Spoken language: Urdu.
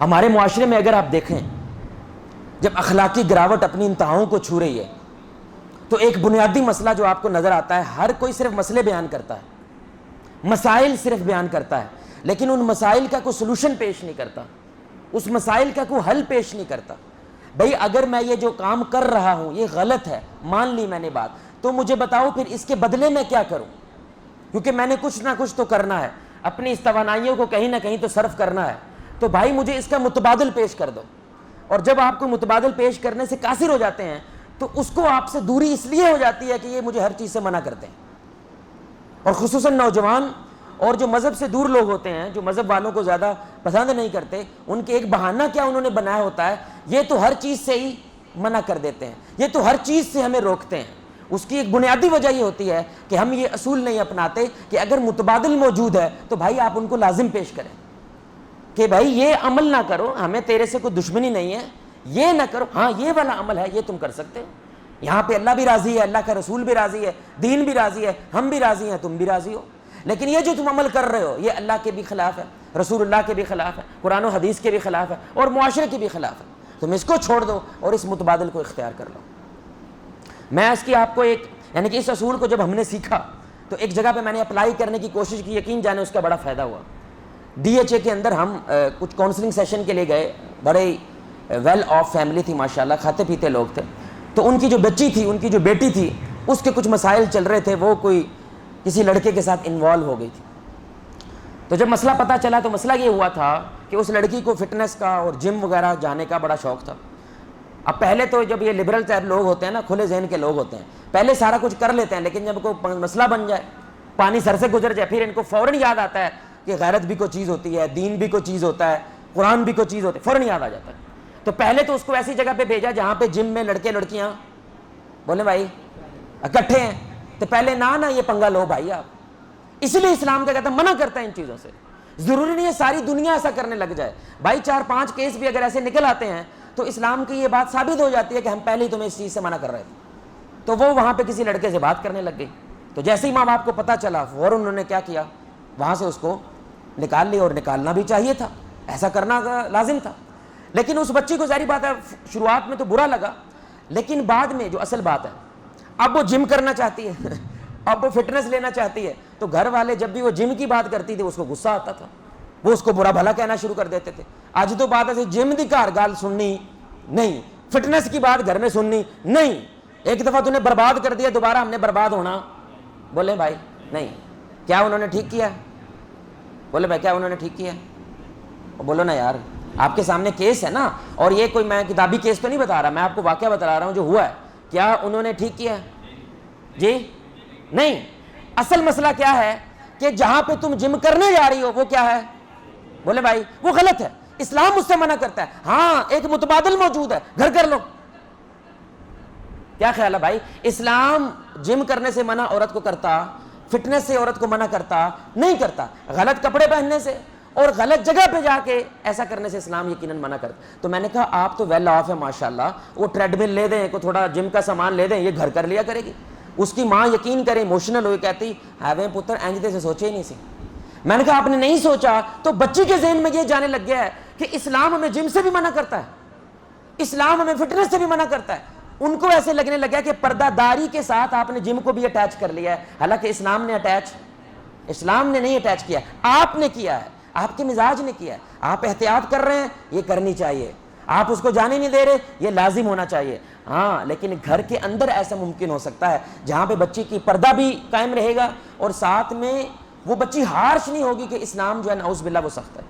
ہمارے معاشرے میں اگر آپ دیکھیں جب اخلاقی گراوٹ اپنی انتہاؤں کو چھو رہی ہے تو ایک بنیادی مسئلہ جو آپ کو نظر آتا ہے، ہر کوئی صرف مسئلے بیان کرتا ہے، مسائل صرف بیان کرتا ہے، لیکن ان مسائل کا کوئی سلوشن پیش نہیں کرتا، اس مسائل کا کوئی حل پیش نہیں کرتا۔ بھئی اگر میں یہ جو کام کر رہا ہوں یہ غلط ہے، مان لی میں نے بات، تو مجھے بتاؤ پھر اس کے بدلے میں کیا کروں، کیونکہ میں نے کچھ نہ کچھ تو کرنا ہے، اپنی اس توانائیوں کو کہیں نہ کہیں تو صرف کرنا ہے، تو بھائی مجھے اس کا متبادل پیش کر دو۔ اور جب آپ کو متبادل پیش کرنے سے قاصر ہو جاتے ہیں تو اس کو آپ سے دوری اس لیے ہو جاتی ہے کہ یہ مجھے ہر چیز سے منع کرتے ہیں۔ اور خصوصاً نوجوان اور جو مذہب سے دور لوگ ہوتے ہیں، جو مذہب والوں کو زیادہ پسند نہیں کرتے، ان کے ایک بہانہ کیا انہوں نے بنایا ہوتا ہے، یہ تو ہر چیز سے ہی منع کر دیتے ہیں، یہ تو ہر چیز سے ہمیں روکتے ہیں۔ اس کی ایک بنیادی وجہ یہ ہوتی ہے کہ ہم یہ اصول نہیں اپناتے کہ اگر متبادل موجود ہے تو بھائی آپ ان کو لازم پیش کریں کہ بھائی یہ عمل نہ کرو، ہمیں تیرے سے کوئی دشمنی نہیں ہے، یہ نہ کرو، ہاں یہ والا عمل ہے یہ تم کر سکتے ہو، یہاں پہ اللہ بھی راضی ہے، اللہ کا رسول بھی راضی ہے، دین بھی راضی ہے، ہم بھی راضی ہیں، تم بھی راضی ہو، لیکن یہ جو تم عمل کر رہے ہو یہ اللہ کے بھی خلاف ہے، رسول اللہ کے بھی خلاف ہے، قرآن و حدیث کے بھی خلاف ہے، اور معاشرے کے بھی خلاف ہے، تم اس کو چھوڑ دو اور اس متبادل کو اختیار کر لو۔ میں اس کی آپ کو ایک یعنی کہ اس اصول کو جب ہم نے سیکھا تو ایک جگہ پہ میں نے اپلائی کرنے کی کوشش کی، یقین جانے اس کا بڑا فائدہ ہوا۔ ڈی ایچ اے کے اندر ہم کچھ کاؤنسلنگ سیشن کے لیے گئے، بڑے ویل آف فیملی تھی ماشاءاللہ، کھاتے پیتے لوگ تھے، تو ان کی جو بچی تھی، ان کی جو بیٹی تھی، اس کے کچھ مسائل چل رہے تھے، وہ کوئی کسی لڑکے کے ساتھ انوالو ہو گئی تھی۔ تو جب مسئلہ پتہ چلا تو مسئلہ یہ ہوا تھا کہ اس لڑکی کو فٹنس کا اور جم وغیرہ جانے کا بڑا شوق تھا۔ اب پہلے تو جب یہ لبرل ٹائپ لوگ ہوتے ہیں نا، کھلے ذہن کے لوگ ہوتے ہیں، پہلے سارا کچھ کر لیتے ہیں، لیکن جب کوئی مسئلہ بن جائے، پانی سر سے گزر جائے، پھر ان کو فوراً یاد آتا ہے کہ غیرت بھی کوئی چیز ہوتی ہے، دین بھی کوئی چیز ہوتا ہے، قرآن بھی کوئی چیز ہوتی ہے، فوراً یاد آ جاتا ہے۔ تو پہلے تو اس کو ایسی جگہ پہ بھیجا جہاں پہ جم میں لڑکے لڑکیاں بولے بھائی اکٹھے ہیں، تو پہلے نہ یہ پنگا لو بھائی آپ، اسی لیے اسلام کیا کہتا ہے، منع کرتا ہے ان چیزوں سے۔ ضروری نہیں ہے ساری دنیا ایسا کرنے لگ جائے، بھائی 4-5 کیس بھی اگر ایسے نکل آتے ہیں تو اسلام کی یہ بات ثابت ہو جاتی ہے کہ ہم پہلے ہی تمہیں اس چیز سے منع کر رہے تھے۔ تو وہ وہاں پہ کسی لڑکے سے بات کرنے لگ گئی، تو جیسے ہی ماں باپ کو پتہ چلا فوراً انہوں نے کیا کیا، وہاں سے اس کو نکال لیا، اور نکالنا بھی چاہیے تھا، ایسا کرنا لازم تھا۔ لیکن اس بچی کو ظاہری بات ہے شروعات میں تو برا لگا، لیکن بعد میں جو اصل بات ہے، اب وہ جم کرنا چاہتی ہے، اب وہ فٹنس لینا چاہتی ہے، تو گھر والے جب بھی وہ جم کی بات کرتی تھی اس کو غصہ آتا تھا، وہ اس کو برا بھلا کہنا شروع کر دیتے تھے۔ آج تو بات ہے جم دی گھر گال سننی نہیں، فٹنس کی بات گھر میں سننی نہیں، ایک دفعہ تو نے برباد کر دیا، دوبارہ ہم نے برباد ہونا، بولے بھائی نہیں۔ کیا انہوں نے ٹھیک کیا؟ بولے بھائی کیا انہوں نے ٹھیک کیا؟ بولو نا یار، آپ کے سامنے کیس ہے نا، اور یہ کوئی میں کتابی کیس تو نہیں بتا رہا، میں آپ کو واقعہ بتا رہا ہوں جو ہوا ہے۔ کیا انہوں نے ٹھیک کیا؟ جی نہیں۔ اصل مسئلہ کیا ہے کہ جہاں پہ تم جم کرنے جا رہی ہو وہ کیا ہے؟ بولے بھائی وہ غلط ہے، اسلام اس سے منع کرتا ہے۔ ہاں ایک متبادل موجود ہے، گھر کر لو۔ کیا خیال ہے بھائی؟ اسلام جم کرنے سے منع عورت کو کرتا، فٹنس سے عورت کو منع کرتا نہیں کرتا، غلط کپڑے پہننے سے اور غلط جگہ پہ جا کے ایسا کرنے سے اسلام یقیناً منع کرتا۔ تو میں نے کہا آپ تو ویل آف ہے ماشاءاللہ، وہ ٹریڈ مل لے دیں، کو تھوڑا جم کا سامان لے دیں، یہ گھر کر لیا کرے گی۔ اس کی ماں یقین کرے ایموشنل ہوئی، کہتی ہیویں پتر اینج دے سے سوچے ہی نہیں سی۔ میں نے کہا آپ نے نہیں سوچا تو بچی کے ذہن میں یہ جانے لگ گیا ہے کہ اسلام ہمیں جم سے بھی منع کرتا ہے، اسلام ہمیں فٹنس سے بھی منع کرتا ہے۔ ان کو ایسے لگنے لگا کہ پردہ داری کے ساتھ آپ نے جم کو بھی اٹیچ کر لیا ہے، حالانکہ اسلام نے نہیں اٹیچ کیا، آپ نے کیا ہے، آپ کے مزاج نے کیا ہے۔ آپ احتیاط کر رہے ہیں، یہ کرنی چاہیے، آپ اس کو جانے نہیں دے رہے، یہ لازم ہونا چاہیے۔ ہاں لیکن گھر کے اندر ایسا ممکن ہو سکتا ہے جہاں پہ بچی کی پردہ بھی قائم رہے گا، اور ساتھ میں وہ بچی ہارش نہیں ہوگی کہ اسلام جو ہے نعوذ باللہ وہ سخت ہے۔